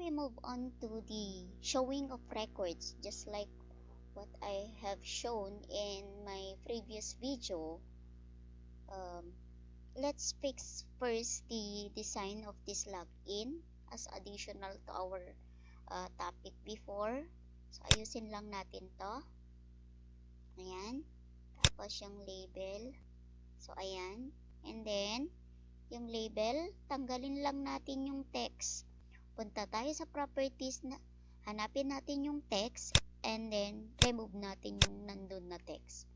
we move on to the showing of records, just like what I have shown in my previous video. Let's fix first the design of this login as additional to our topic before. So, ayusin lang natin to. Ayan. Tapos yung label. So, ayan. And then, yung label, tanggalin lang natin yung text. Punta tayo sa properties, hanapin natin yung text, and then remove natin yung nandun na text.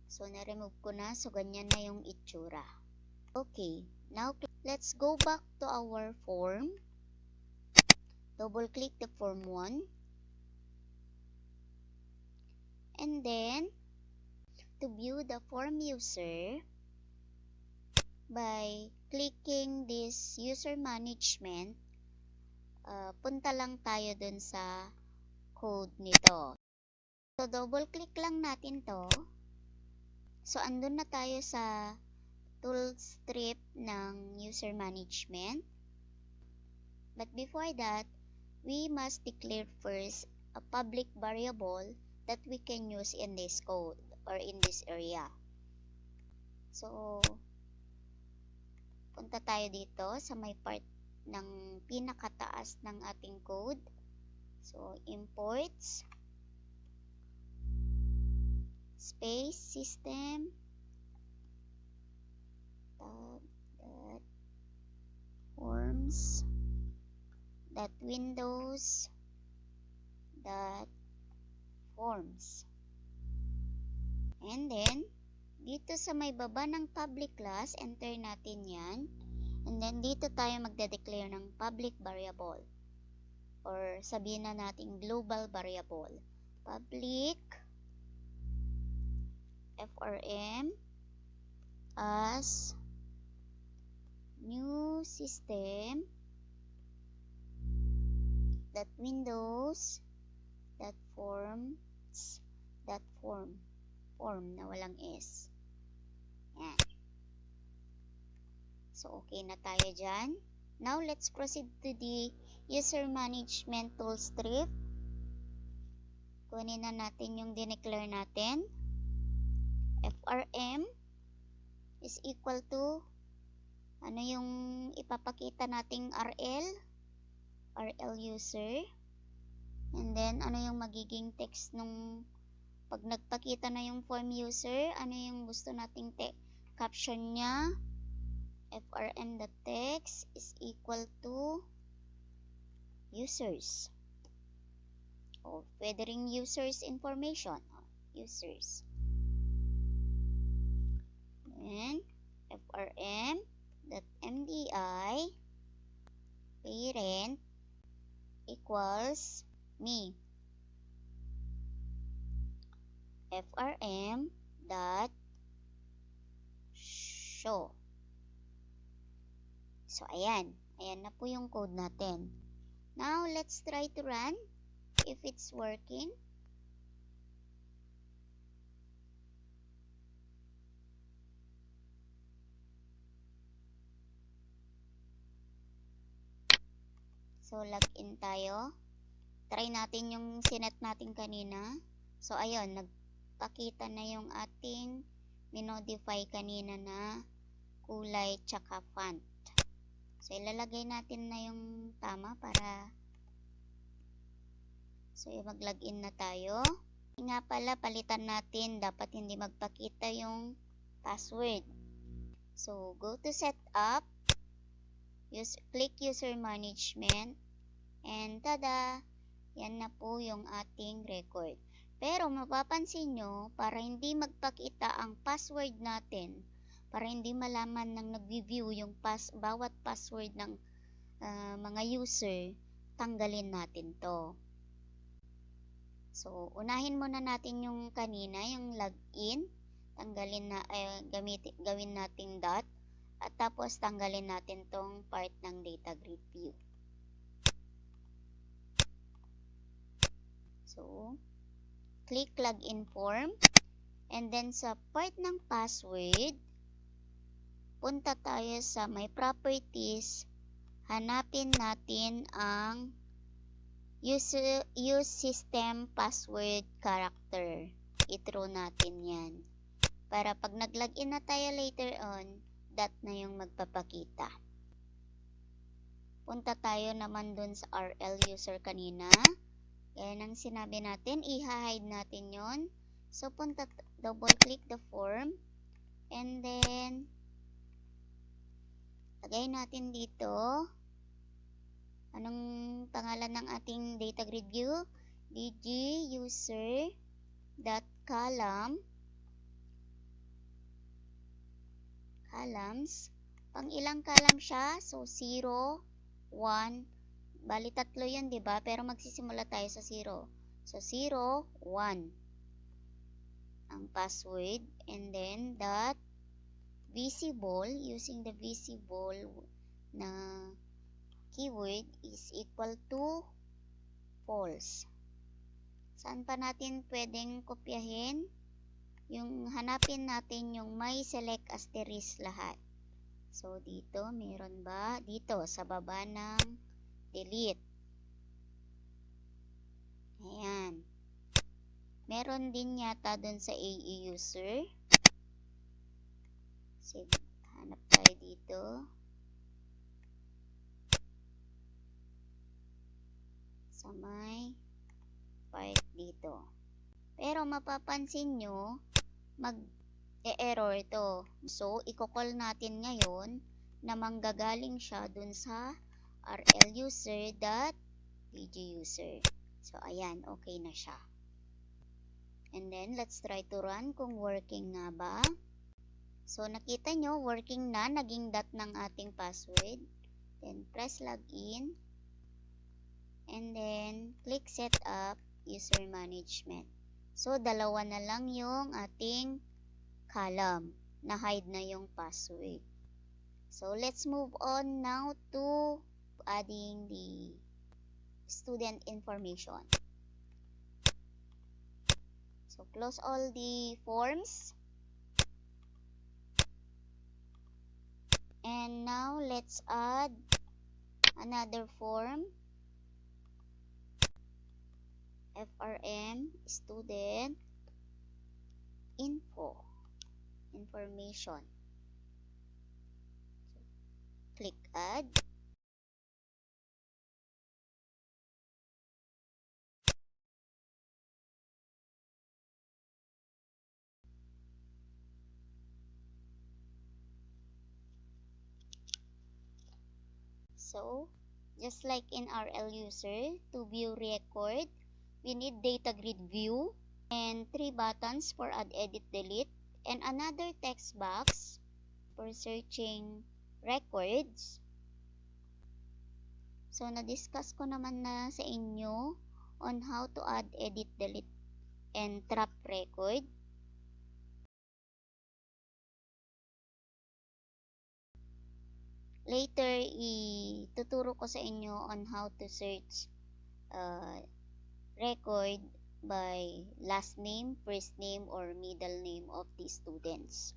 So, na-remove ko na. So, ganyan na yung itsura. Okay. Now, let's go back to our form. Double-click the form 1. And then, to view the form user, by clicking this user management, punta lang tayo dun sa code nito. So, double-click lang natin to. So, andun na tayo sa tool strip ng user management. But before that, we must declare first a public variable that we can use in this code or in this area. So, punta tayo dito sa may part ng pinakataas ng ating code. So, imports, space, system, forms, windows, forms. And then, dito sa may baba ng public class, enter natin yan. And then, dito tayo magde-declare ng public variable. Or sabihin na natin global variable. Public frm as new system windows forms form na walang s. Yan. So, okay na tayo dyan. Now, let's proceed to the user management tool strip. Kunin na natin yung dineclare natin. frm is equal to ano yung ipapakita nating rl user, and then ano yung magiging text nung pag nagpakita na yung form user, ano yung gusto nating caption nya. frm.text is equal to users, o pwede ring users information, users. Then frm.mdi parent equals me. frm.show. So, ayan. Ayan na po yung code natin. Now, let's try to run if it's working. So, login tayo. Try natin yung sinet natin kanina. So, ayun, nagpakita na yung ating minodify kanina na kulay tsaka font. So, ilalagay natin na yung tama para mag-login na tayo. Nga pala, palitan natin. Dapat hindi magpakita yung password. So, go to setup. Click user management. And tada! Yan na po yung ating record. Pero mapapansin nyo, para hindi magpakita ang password natin, para hindi malaman ng nag-review yung bawat password ng mga user, tanggalin natin to. So, unahin muna natin yung kanina, yung login. Tanggalin na, gawin natin dot. At tapos, tanggalin natin tong part ng data grid view. So, click login form. And then, sa part ng password, punta tayo sa may properties, hanapin natin ang use system password character. I-throw natin yan. Para pag nag-login na tayo later on, that na yung magpapakita. Punta tayo naman dun sa RL user kanina. Gaya ng sinabi natin, i-hide natin yon. So, double click the form. And then, lagay natin dito. Anong pangalan ng ating data grid view? DG user dot columns. Pang ilang column siya? So, 0, 1, bali tatlo yun, diba? Pero magsisimula tayo sa 0. So, 0, 1 ang password. And then, dot visible, using the visible na keyword is equal to false. Saan pa natin pwedeng kopyahin? Yung hanapin natin yung may select asterisk lahat. So, dito, meron ba? Dito, sa baba ng delete. Ayan. Meron din yata dun sa AE user. Sige, hanap tayo dito. Sa may part dito. Pero mapapansin nyo, mag-error ito. So, i-call natin ngayon na manggagaling siya dun sa rluser.dguser. So, ayan, okay na siya. And then, let's try to run kung working nga ba. So, nakita nyo, working na, naging dot ng ating password. Then, press login. And then, click setup user management. So, dalawa na lang yung ating column. Na-hide na yung password. So, let's move on now to adding the student information. So, close all the forms. And now, let's add another form. FRM student information. Click add. So, just like in RL user, to view record, we need data grid view and 3 buttons for add, edit, delete, and another text box for searching records. So, na-discuss ko naman na sa inyo on how to add, edit, delete, and trap record. Later, ituturo ko sa inyo on how to search record by last name, first name, or middle name of the students.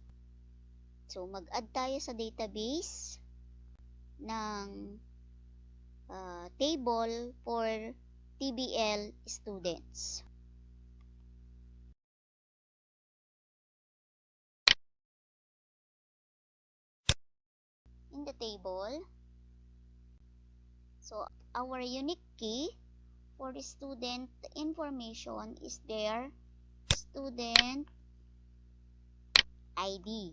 So, mag-add tayo sa database ng table for TBL students. In the table, so our unique key for the student information is their student ID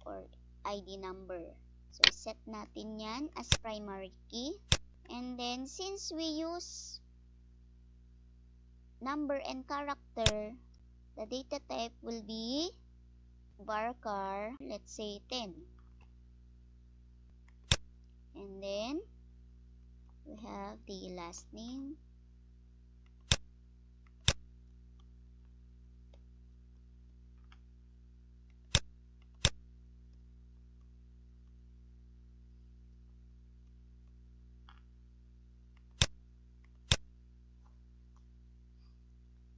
or ID number. So, set natin yan as primary key. And then, since we use number and character, the data type will be varchar, let's say 10. And then, we have the last name.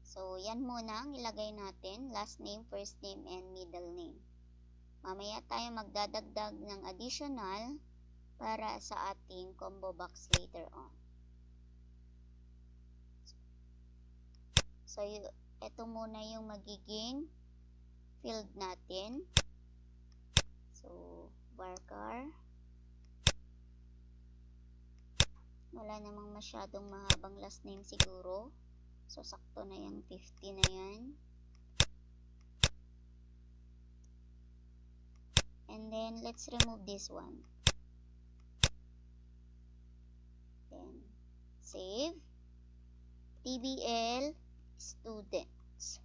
So, yan muna ang ilagay natin. Last name, first name, and middle name. Mamaya tayo magdadagdag ng additional para sa ating combo box later on. So, ito muna yung magiging field natin. So, varchar. Wala namang masyadong mahabang last name siguro. So, sakto na yung 50 na yan. And then, let's remove this one. Then, save. TBL students.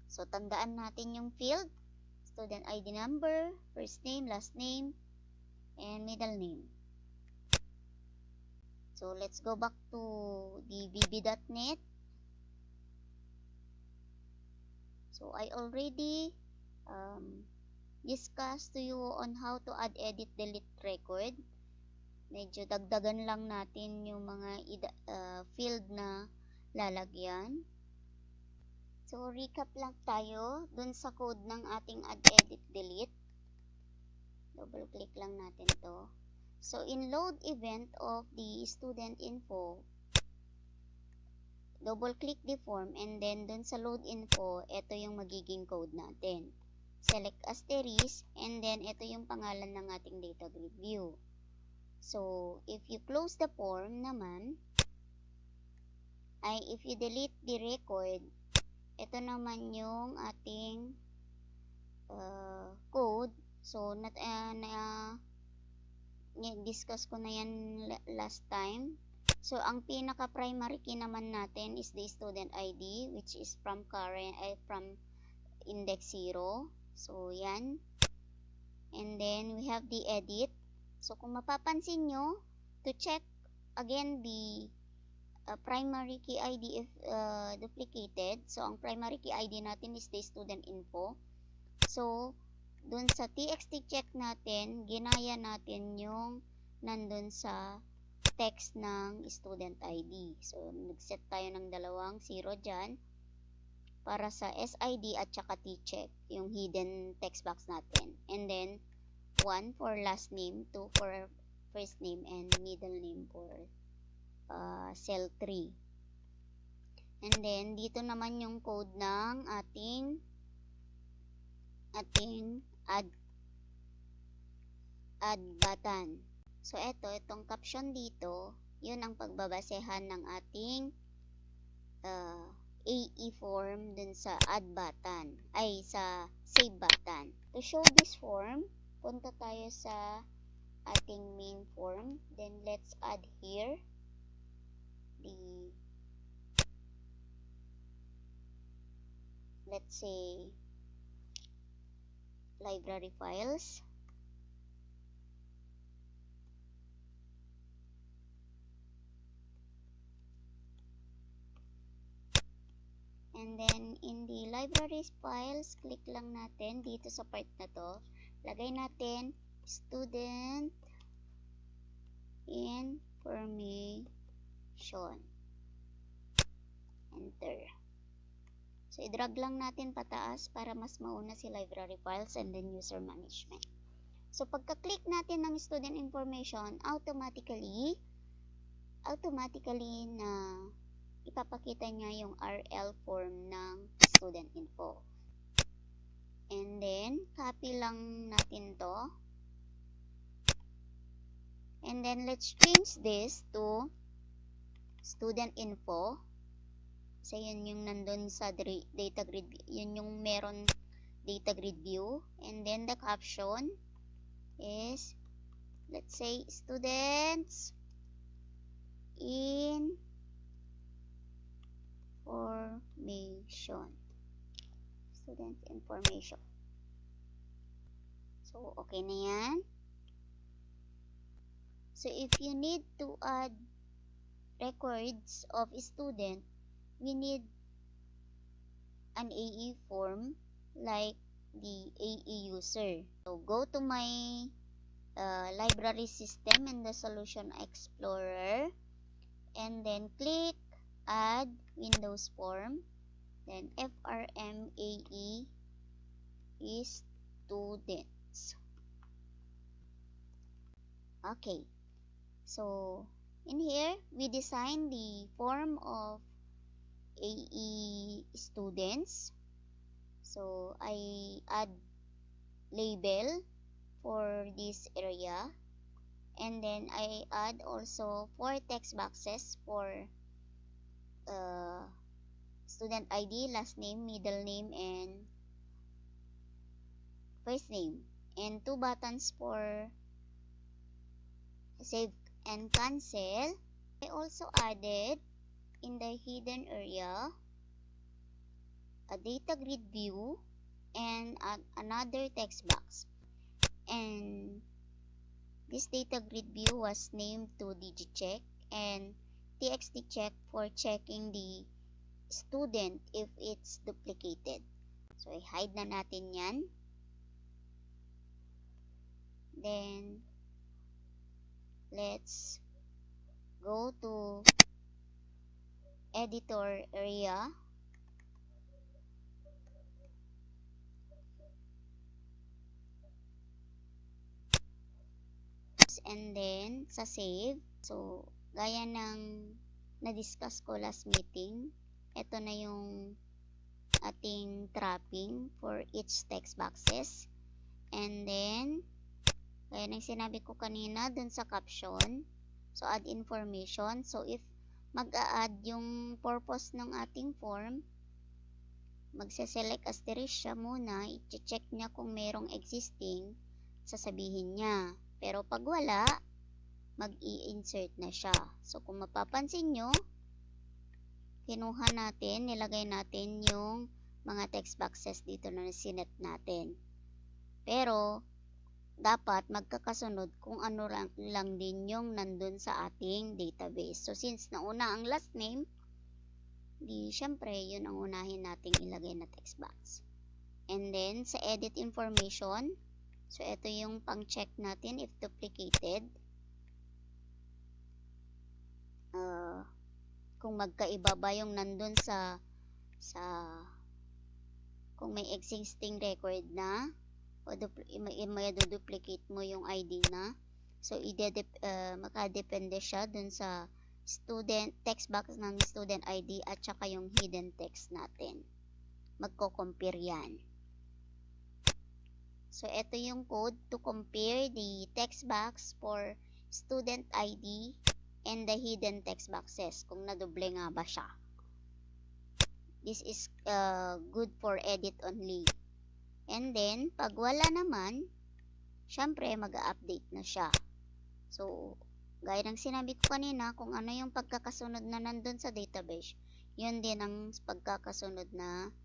So, tandaan natin yung field. Student ID number, first name, last name, and middle name. So, let's go back to the bb.net. So, I already discussed to you on how to add, edit, delete record. Medyo dagdagan lang natin yung mga field na lalagyan. So, recap lang tayo dun sa code ng ating add, edit, delete. Double click lang natin to. So, in load event of the student info, double click the form and then dun sa load info, ito yung magiging code natin. Select asterisk and then ito yung pangalan ng ating data grid view. So, if you close the form naman, if you delete the record, ito naman yung ating code. So, discuss ko na yan last time. So, ang pinaka-primary key naman natin is the student ID, which is from index 0. So, yan. And then, we have the edit. So, kung mapapansin nyo, to check again the primary key ID if duplicated. So, ang primary key ID natin is the student info. So, dun sa txt check natin, ginaya natin yung nandun sa text ng student ID. So, nag-set tayo ng dalawang 0 dyan para sa SID at saka t-check, yung hidden text box natin. And then, 1 for last name, 2 for first name, and middle name for cell 3. And then, dito naman yung code ng ating add button. So, itong caption dito, yun ang pagbabasehan ng ating AE form dun sa add button, sa save button. To show this form, punta tayo sa ating main form. Then, let's add here the, let's say, library files. And then, in the library files, click lang natin dito sa part na to. Lagay natin student information. Enter. So, i-drag lang natin pataas para mas mauna si library files and then user management. So, pagka-click natin ng student information, automatically na ipapakita niya yung RL form ng student info. And then, copy lang natin to. And then, let's change this to student info. Kasi yun yung nandun sa data grid, yun yung meron data grid view. And then, the caption is, let's say, students information. Student information. So, okay na yan. So, if you need to add records of a student, we need an AE form like the AE user. So, go to my library system in the Solution Explorer and then click Add Windows Form. Then FRMAE is students. Okay, so in here, we design the form of AE students. So I add label for this area, and then I add also 4 text boxes for uh, student ID, last name, middle name, and first name, and 2 buttons for save and cancel. I also added in the hidden area a data grid view and another text box, and this data grid view was named to DigiCheck and TXT check for checking the student if it's duplicated. So i-hide na natin yan. Then let's go to editor area, and then sa save. So gaya ng na-discuss ko last meeting, ito na yung ating trapping for each text boxes. And then gaya ng sinabi ko kanina dun sa caption, so add information. So if mag-a-add yung purpose ng ating form, magse-select asterisk siya muna, i-check niya kung merong existing, sasabihin niya. Pero pag wala, mag-i-insert na siya. So kung mapapansin nyo, kinuha natin, nilagay natin yung mga text boxes dito na sinet natin. Pero dapat magkakasunod kung ano lang din yung nandun sa ating database. So since nauna ang last name, di syempre yun ang unahin nating ilagay na text box. And then sa edit information, so ito yung pang-check natin if duplicated. Kung magkaiba ba yung nandun sa kung may existing record na o may duplicate mo yung ID na. So makadepende siya dun sa student text box ng student ID at saka yung hidden text natin. Magko-compare yan. So ito yung code to compare the text box for student ID and the hidden text boxes, kung nadoble nga ba siya. This is good for edit only. And then, pag wala naman, syempre mag-a-update na siya. So, gaya ng sinabi ko kanina, kung ano yung pagkakasunod na nandun sa database, yun din ang pagkakasunod na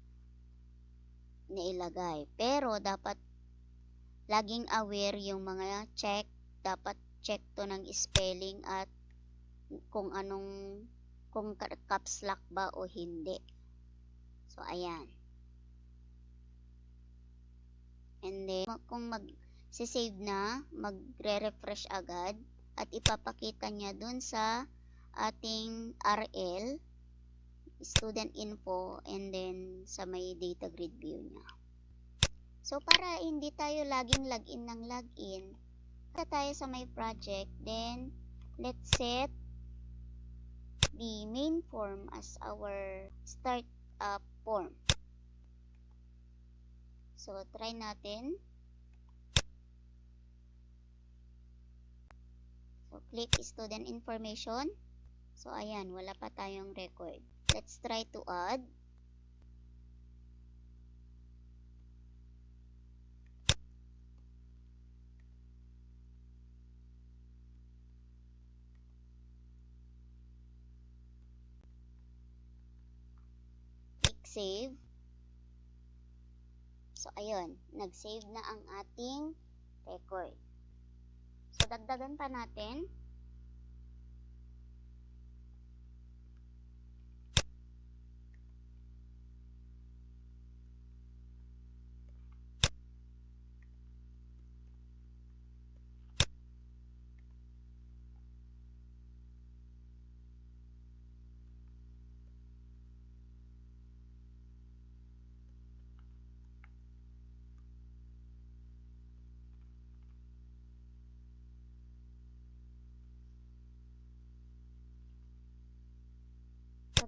nailagay. Pero, dapat laging aware yung mga check. Dapat check to ng spelling at kung caps lock ba o hindi. So, ayan. And then, kung mag-save na, magre-refresh agad at ipapakita niya dun sa ating RL, student info, and then sa may data grid view niya. So, para hindi tayo laging login ng login, punta tayo sa my project, then let's set the main form as our startup form. So, try natin. So, click student information. So, ayan, wala pa tayong record. Let's try to add. Save. So, ayun. Nag-save na ang ating record. So, dagdagan pa natin.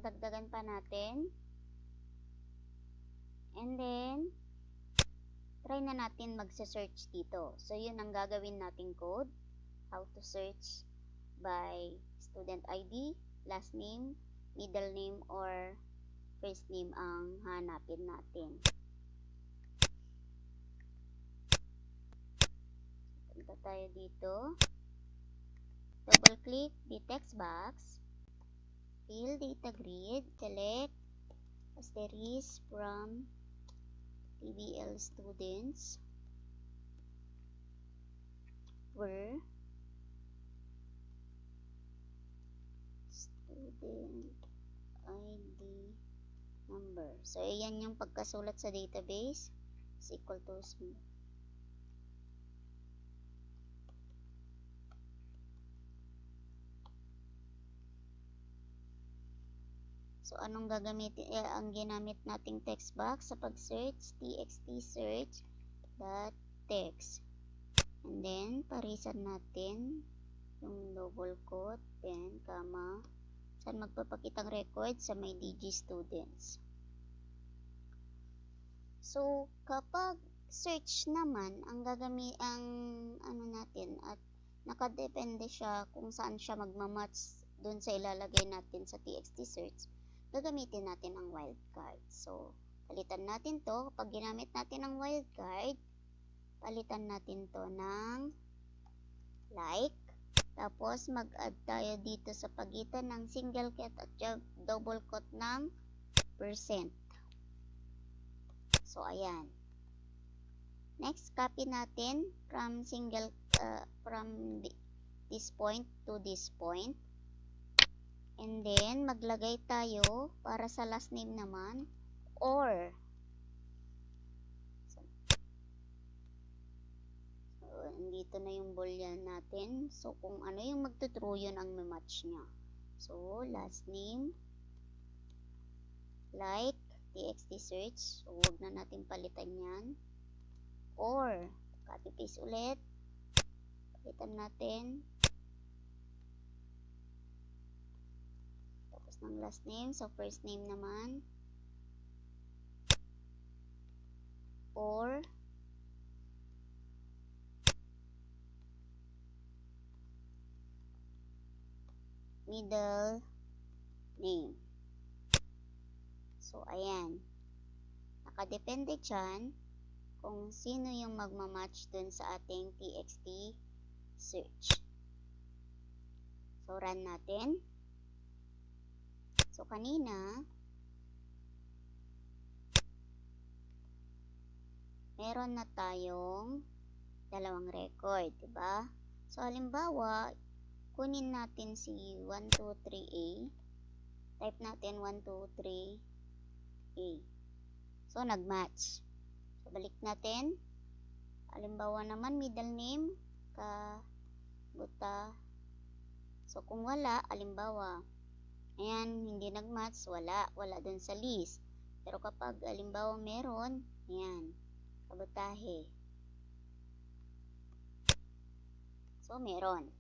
dagdagan pa natin. And then, try na natin magsa-search dito. So, yun ang gagawin nating code. How to search by student ID, last name, middle name, or first name ang hanapin natin. Punta tayo dito. Double click the text box. Fill data grid. Select asterisk from TBL students were student ID number. So, ayan yung pagkasulat sa database is equal to So, anong gagamitin? Ang ginamit nating text box sa pag-search, txt search .text. And then, parisan natin yung double quote, then, comma, saan magpapakitang record sa may DG students. So, kapag search naman, ang natin, at nakadepende siya kung saan siya magmamatch dun sa ilalagay natin sa txt search, gagamitin natin ang wildcard. So, palitan natin to. Kapag ginamit natin ang wildcard, palitan natin to ng like. Tapos, mag-add tayo dito sa pagitan ng single quote at double quote ng %. So, ayan. Next, copy natin from this point to this point. And then, maglagay tayo para sa last name naman, or. So, andito na yung boolean natin. So, kung ano yung magtutrue, yun ang match niya. So, last name, like, txt search. So, huwag na natin palitan yan. Or, copy paste ulit. Palitan natin. Ng last name, so first name naman, or middle name. So, ayan. Nakadepende dyan kung sino yung magmamatch dun sa ating txt search. So, run natin. So, kanina, meron na tayong dalawang record, diba? So, halimbawa, kunin natin si 123A. Type natin 123A. So, nag-match. So, balik natin. Halimbawa naman, middle name, Kabuta. So, kung wala, halimbawa, ayan, hindi nag-match, wala dun sa list. Pero kapag halimbawa meron, ayan, Kabutahe. So, meron.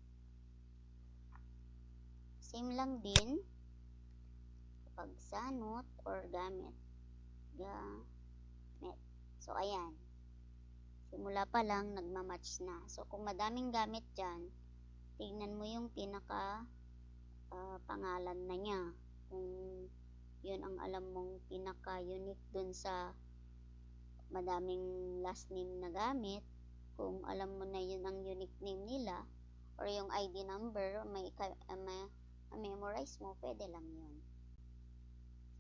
Same lang din kapag sanot or gamit. So, ayan. Simula pa lang, nagmamatch na. So, kung madaming gamit dyan, tignan mo yung pinaka pangalan na niya. Kung yun ang alam mong pinaka-unique dun sa madaming last name na gamit, kung alam mo na yun ang unique name nila, or yung ID number, memorize mo, pwede lang yun.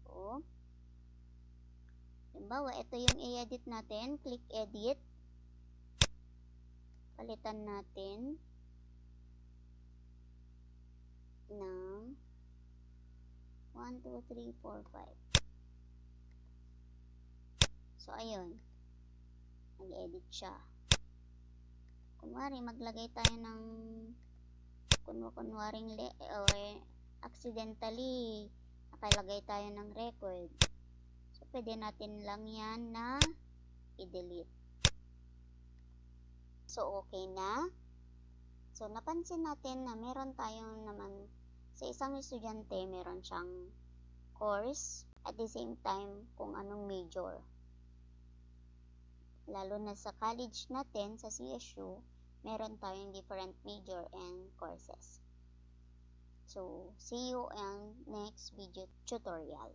So, halimbawa, ito yung i-edit natin. Click edit. Palitan natin ng 1, 2, 3, 4, 5. So, ayun. Nag-edit siya. Kunwari, maglagay tayo ng kunwaring or accidentally nakalagay tayo ng record. So, pwede natin lang yan na i-delete. So, okay na. So, napansin natin na meron tayong naman, sa isang estudyante, meron siyang course at the same time kung anong major. Lalo na sa college natin, sa CSU, meron tayong different major and courses. So, see you in next video tutorial.